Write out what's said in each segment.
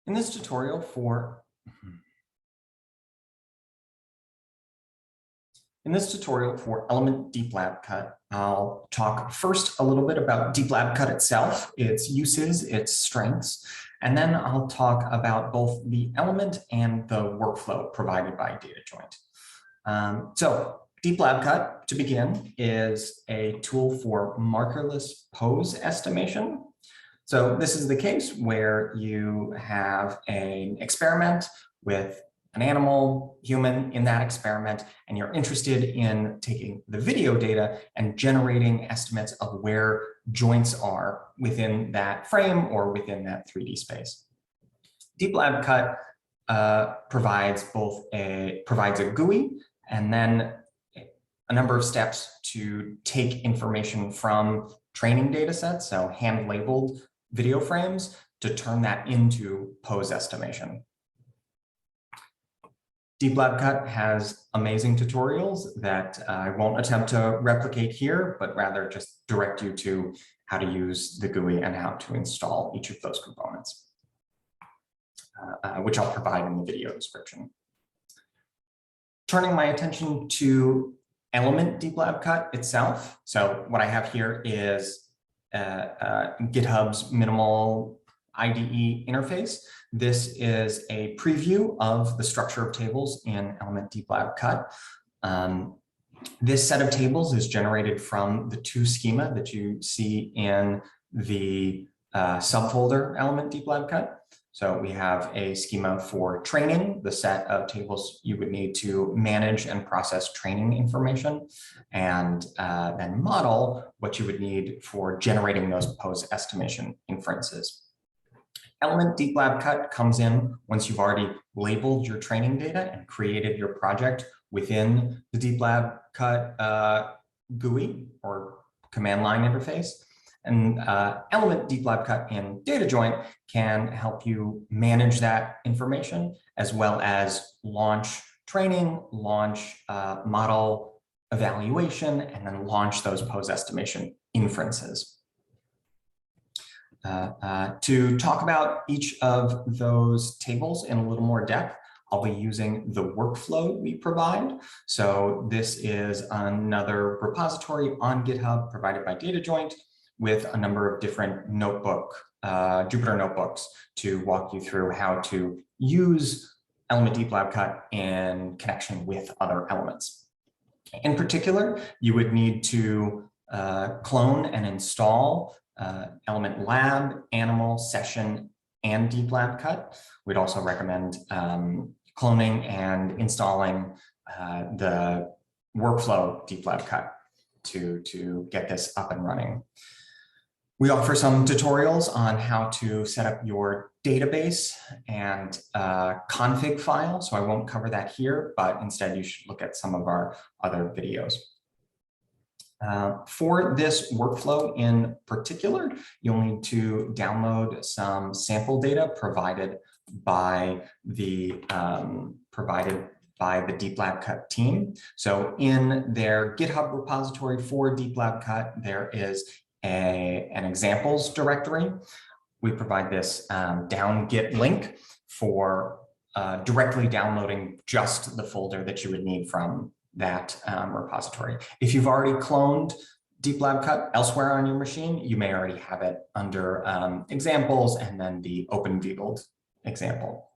In this tutorial for Element DeepLabCut, I'll talk first a little bit about DeepLabCut itself, its uses, its strengths, and then I'll talk about both the element and the workflow provided by DataJoint. So DeepLabCut, to begin, is a tool for markerless pose estimation. So this is the case where you have an experiment with an animal, human in that experiment, and you're interested in taking the video data and generating estimates of where joints are within that frame or within that 3D space. DeepLabCut provides a GUI and then a number of steps to take information from training data sets, so hand-labeled video frames, to turn that into pose estimation. DeepLabCut has amazing tutorials that I won't attempt to replicate here, but rather just direct you to how to use the GUI and how to install each of those components, which I'll provide in the video description. Turning my attention to Element DeepLabCut itself. So what I have here is GitHub's minimal IDE interface. This is a preview of the structure of tables in Element DeepLabCut. This set of tables is generated from the two schema that you see in the subfolder Element DeepLabCut. So we have a schema for training, the set of tables you would need to manage and process training information, and then model, what you would need for generating those pose estimation inferences. Element DeepLabCut comes in once you've already labeled your training data and created your project within the DeepLabCut GUI or command line interface. And Element DeepLabCut in DataJoint can help you manage that information, as well as launch training, launch model evaluation, and then launch those pose estimation inferences. To talk about each of those tables in a little more depth, I'll be using the workflow we provide. So this is another repository on GitHub provided by DataJoint with a number of different Jupyter notebooks to walk you through how to use Element DeepLabCut in connection with other elements. In particular, you would need to clone and install Element Lab, Animal, Session, and DeepLabCut. We'd also recommend cloning and installing the workflow DeepLabCut to get this up and running. We offer some tutorials on how to set up your database and config file, so I won't cover that here, but instead you should look at some of our other videos. For this workflow in particular, you'll need to download some sample data provided by the DeepLabCut team. So in their GitHub repository for DeepLabCut, there is an examples directory. We provide this down-git link for directly downloading just the folder that you would need from that repository. If you've already cloned DeepLabCut elsewhere on your machine, you may already have it under examples and then the OpenViebeled example.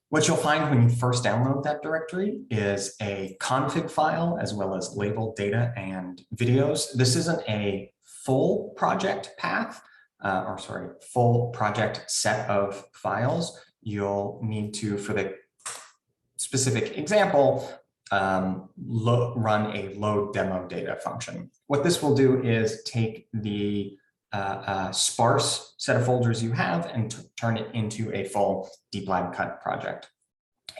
What you'll find when you first download that directory is a config file as well as labeled data and videos. This isn't a full project path, full project set of files. You'll need to, for the specific example, run a load demo data function. What this will do is take the sparse set of folders you have and turn it into a full DeepLabCut project.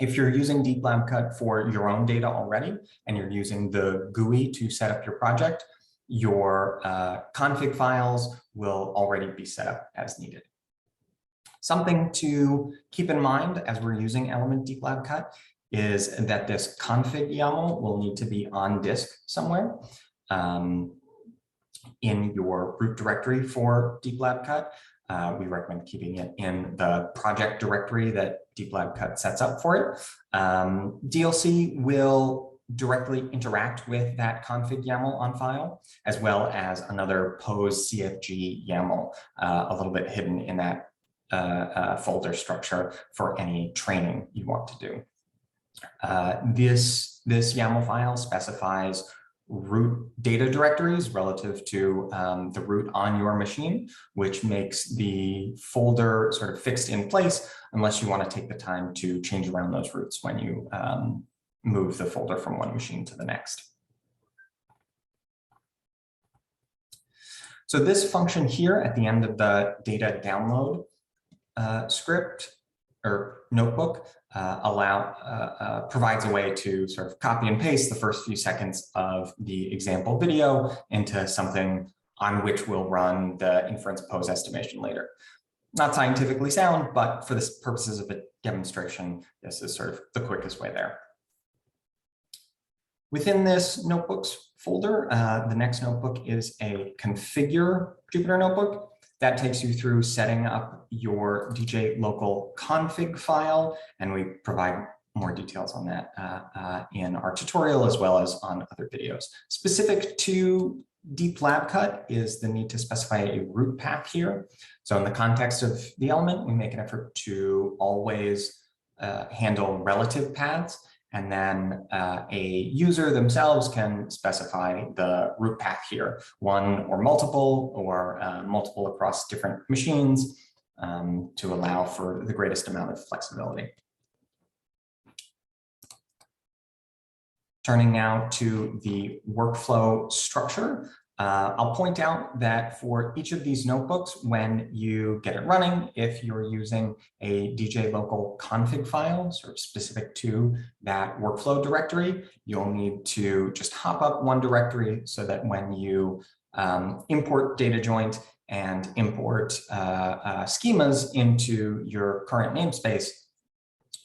If you're using DeepLabCut for your own data already and you're using the GUI to set up your project, your config files will already be set up as needed. Something to keep in mind as we're using Element DeepLabCut is that this config YAML will need to be on disk somewhere. In your root directory for DeepLabCut. we recommend keeping it in the project directory that DeepLabCut sets up for it. DLC will directly interact with that config YAML on file, as well as another pose CFG YAML, a little bit hidden in that folder structure for any training you want to do. This YAML file specifies root data directories relative to the root on your machine, which makes the folder sort of fixed in place unless you want to take the time to change around those roots when you move the folder from one machine to the next. So this function here at the end of the data download script or notebook provides a way to sort of copy and paste the first few seconds of the example video into something on which we'll run the inference pose estimation later. Not scientifically sound, but for the purposes of a demonstration, this is sort of the quickest way there. Within this notebooks folder, the next notebook is a configure Jupyter notebook. That takes you through setting up your DJ local config file, and we provide more details on that in our tutorial as well as on other videos. Specific to DeepLabCut is the need to specify a root path here. So in the context of the element, we make an effort to always handle relative paths. And then a user themselves can specify the root path here, one or multiple across different machines to allow for the greatest amount of flexibility. Turning now to the workflow structure. I'll point out that for each of these notebooks, when you get it running, if you're using a DJ local config file, sort of specific to that workflow directory, you'll need to just hop up one directory so that when you import DataJoint and import schemas into your current namespace,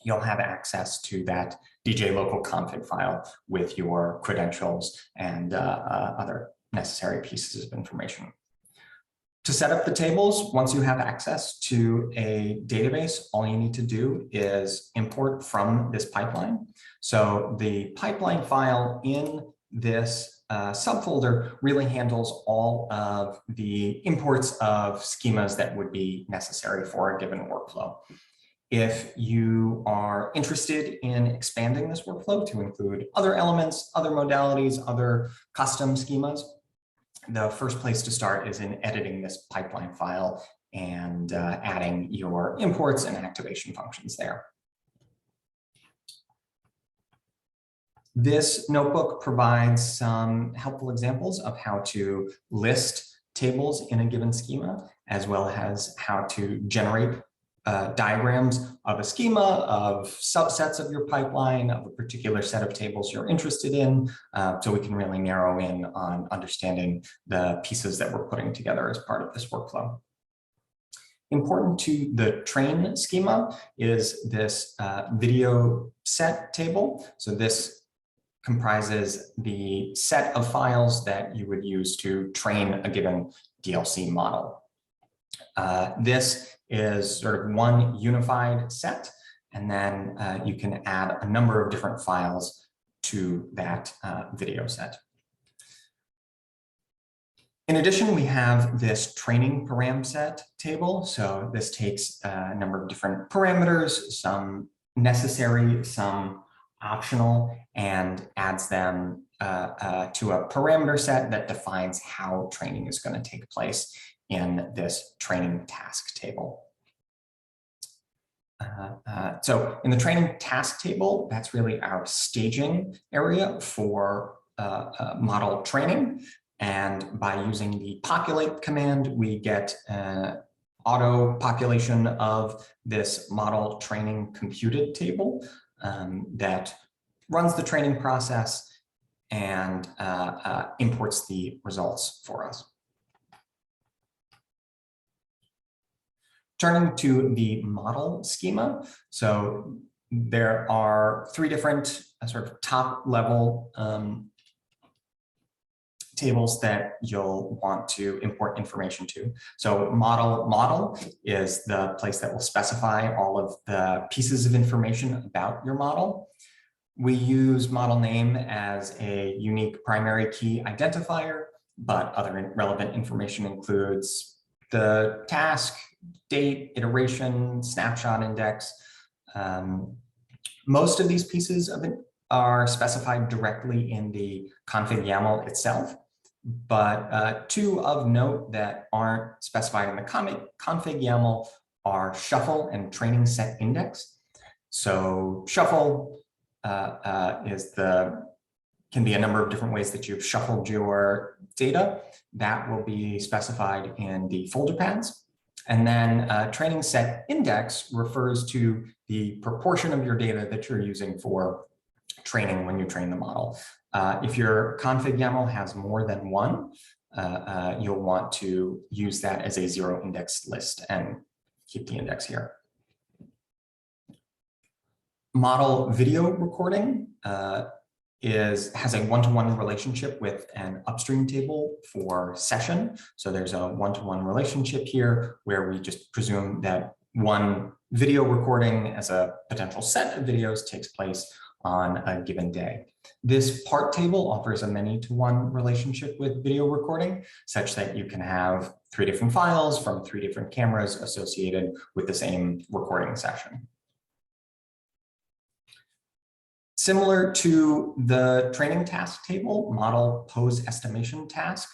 you'll have access to that DJ local config file with your credentials and other necessary pieces of information. To set up the tables, once you have access to a database, all you need to do is import from this pipeline. So the pipeline file in this subfolder really handles all of the imports of schemas that would be necessary for a given workflow. If you are interested in expanding this workflow to include other elements, other modalities, other custom schemas, the first place to start is in editing this pipeline file and adding your imports and activation functions there. This notebook provides some helpful examples of how to list tables in a given schema, as well as how to generate diagrams of a schema, of subsets of your pipeline, of a particular set of tables you're interested in, so we can really narrow in on understanding the pieces that we're putting together as part of this workflow. Important to the train schema is this video set table. So this comprises the set of files that you would use to train a given DLC model. This is sort of one unified set, and then you can add a number of different files to that video set. In addition, we have this training param set table. So this takes a number of different parameters, some necessary, some optional, and adds them to a parameter set that defines how training is going to take place in this training task table. So in the training task table, that's really our staging area for model training. And by using the populate command, we get auto population of this model training computed table that runs the training process and imports the results for us. Turning to the model schema, so there are three different sort of top level tables that you'll want to import information to. So model is the place that will specify all of the pieces of information about your model. We use model name as a unique primary key identifier, but other relevant information includes the task, date, iteration, snapshot index. Most of these pieces of it are specified directly in the config YAML itself, but two of note that aren't specified in the config YAML are shuffle and training set index. So shuffle can be a number of different ways that you've shuffled your data. That will be specified in the folder paths. And then training set index refers to the proportion of your data that you're using for training when you train the model. If your config YAML has more than one, you'll want to use that as a zero index list and keep the index here. Model video recording has a one-to-one relationship with an upstream table for session. So there's a one-to-one relationship here where we just presume that one video recording as a potential set of videos takes place on a given day. This part table offers a many-to-one relationship with video recording, such that you can have 3 different files from 3 different cameras associated with the same recording session. Similar to the training task table, model pose estimation task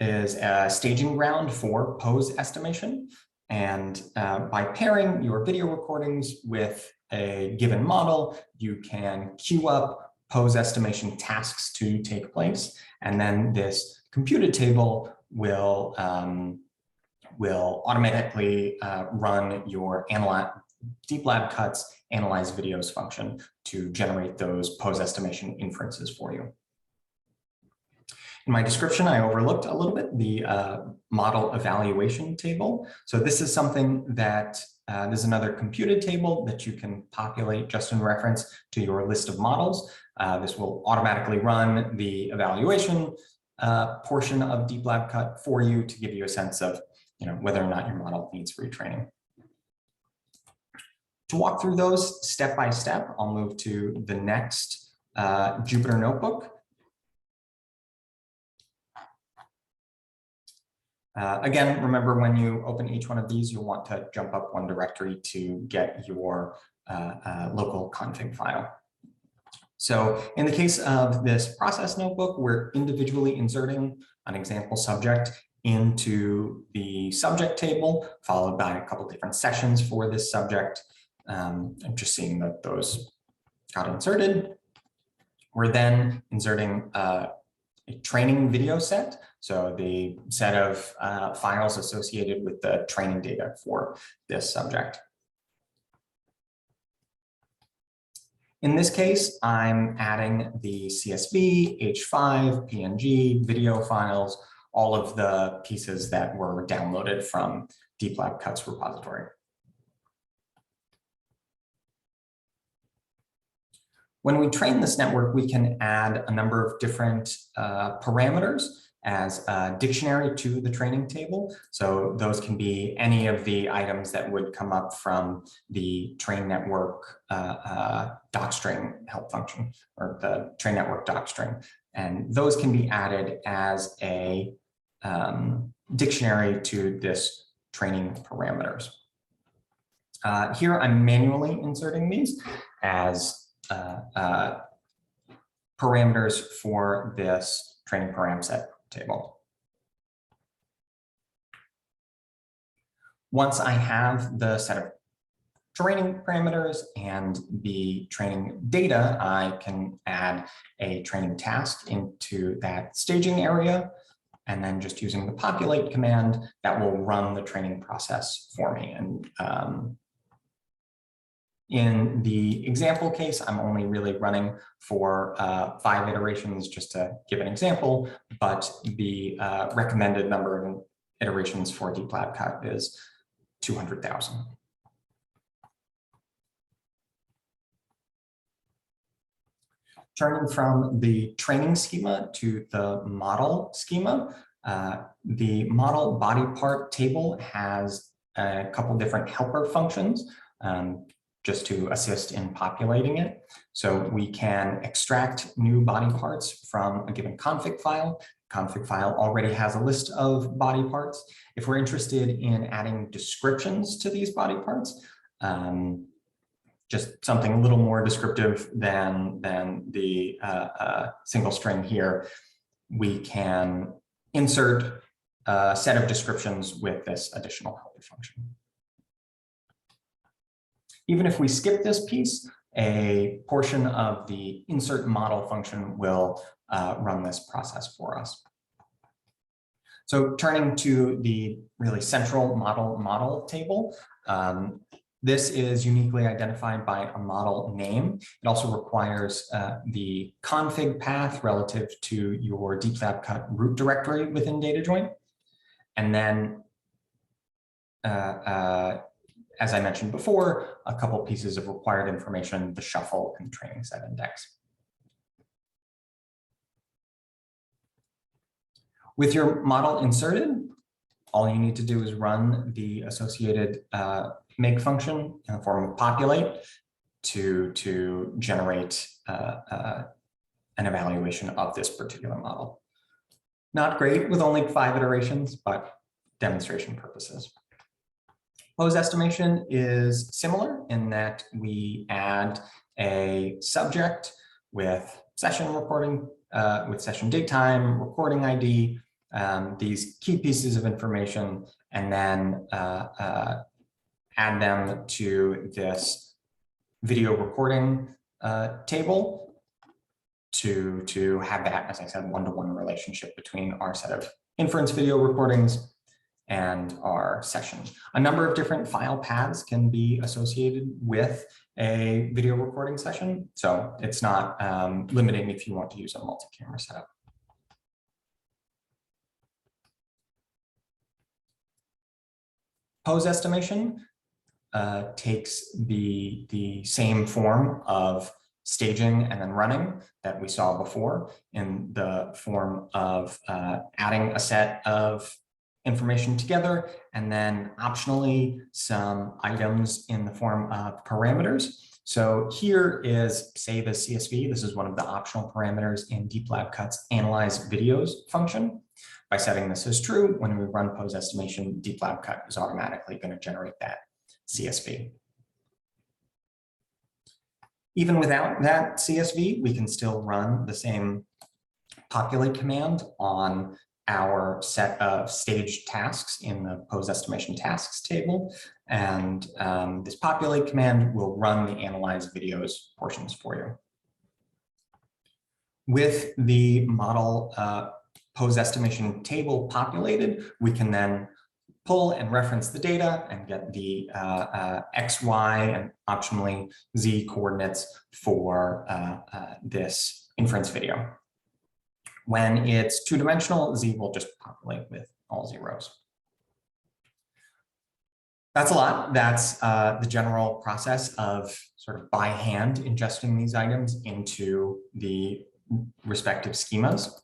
is a staging ground for pose estimation. And by pairing your video recordings with a given model, you can queue up pose estimation tasks to take place. And then this computed table will automatically run your DeepLabCut's analyze videos function to generate those pose estimation inferences for you. In my description, I overlooked a little bit the model evaluation table. So this is something that there's another computed table that you can populate just in reference to your list of models. This will automatically run the evaluation portion of DeepLabCut for you to give you a sense of whether or not your model needs retraining. To walk through those step by step, I'll move to the next Jupyter notebook. Again, remember when you open each one of these, you'll want to jump up one directory to get your local config file. So in the case of this process notebook, we're individually inserting an example subject into the subject table, followed by a couple different sessions for this subject. I'm just seeing that those got inserted. We're then inserting a training video set. So the set of files associated with the training data for this subject. In this case, I'm adding the CSV, H5, PNG, video files, all of the pieces that were downloaded from DeepLabCut's repository. When we train this network, we can add a number of different parameters as a dictionary to the training table. So those can be any of the items that would come up from the train network docstring help function, or the train network docstring. And those can be added as a dictionary to this training parameters. Here I'm manually inserting these as parameters for this training param set table. Once I have the set of training parameters and the training data, I can add a training task into that staging area, and then just using the populate command that will run the training process for me. And in the example case, I'm only really running for 5 iterations just to give an example, but the recommended number of iterations for DeepLabCut is 200,000. Turning from the training schema to the model schema, the model body part table has a couple different helper functions just to assist in populating it. So we can extract new body parts from a given config file. Config file already has a list of body parts. If we're interested in adding descriptions to these body parts, just something a little more descriptive than the single string here, we can insert a set of descriptions with this additional helper function. Even if we skip this piece, a portion of the insert model function will run this process for us. So turning to the really central model table, this is uniquely identified by a model name. It also requires the config path relative to your DeepLabCut root directory within DataJoint. And then, as I mentioned before, a couple pieces of required information, the shuffle and training set index. With your model inserted, all you need to do is run the associated make function in the form of populate to generate an evaluation of this particular model. Not great with only 5 iterations, but demonstration purposes. Pose estimation is similar in that we add a subject with session recording, with session date time, recording ID, these key pieces of information, and then add them to this video recording table to have that, as I said, one-to-one relationship between our set of inference video recordings and our session. A number of different file paths can be associated with a video recording session, so it's not limiting if you want to use a multi-camera setup. Pose estimation takes the same form of staging and then running that we saw before, in the form of adding a set of information together and then optionally some items in the form of parameters. So here is, say, the CSV. This is one of the optional parameters in DeepLabCut's analyze videos function. By setting this as true, when we run pose estimation, DeepLabCut is automatically going to generate that CSV. Even without that CSV, we can still run the same populate command on our set of staged tasks in the pose estimation tasks table. And this populate command will run the analyze videos portions for you. With the model pose estimation table populated, we can then pull and reference the data and get the X, Y, and optionally Z coordinates for this inference video. When it's two-dimensional, Z will just populate with all zeros. That's a lot. That's the general process of sort of by hand ingesting these items into the respective schemas.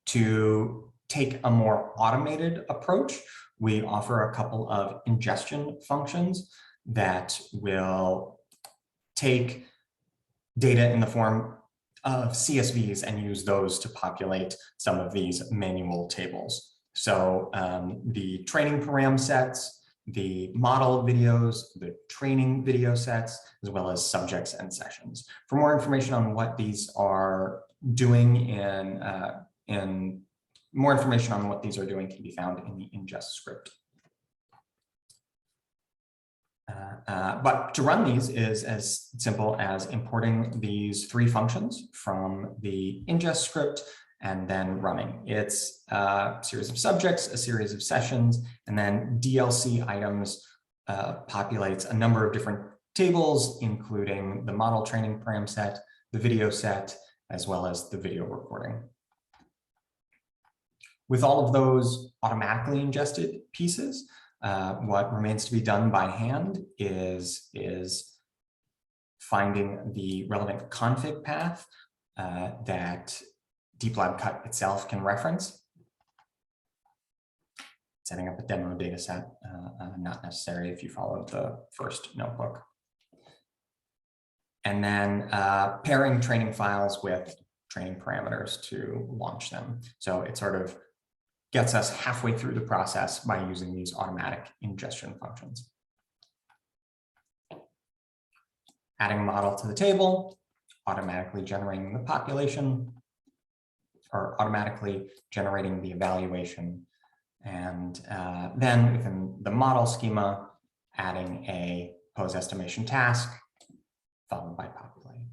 To take a more automated approach, we offer a couple of ingestion functions that will take data in the form of CSVs and use those to populate some of these manual tables. So the training param sets, the model videos, the training video sets, as well as subjects and sessions. For more information on what these are doing and more information on what these are doing can be found in the ingest script. But to run these is as simple as importing these 3 functions from the ingest script and then running. It's a series of subjects, a series of sessions, and then DLC items populates a number of different tables, including the model training param set, the video set, as well as the video recording. With all of those automatically ingested pieces, what remains to be done by hand is finding the relevant config path that DeepLabCut itself can reference. Setting up a demo data set, not necessary if you followed the first notebook. And then pairing training files with training parameters to launch them. So it sort of gets us halfway through the process by using these automatic ingestion functions. Adding a model to the table, automatically generating the population, or automatically generating the evaluation. And then within the model schema, adding a pose estimation task, followed by populating.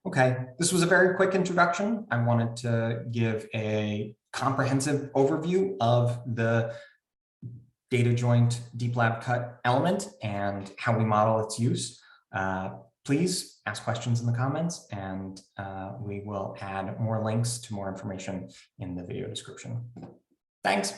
Okay, this was a very quick introduction. I wanted to give a comprehensive overview of the DataJoint DeepLabCut element and how we model its use. Please ask questions in the comments, and we will add more links to more information in the video description. Thanks.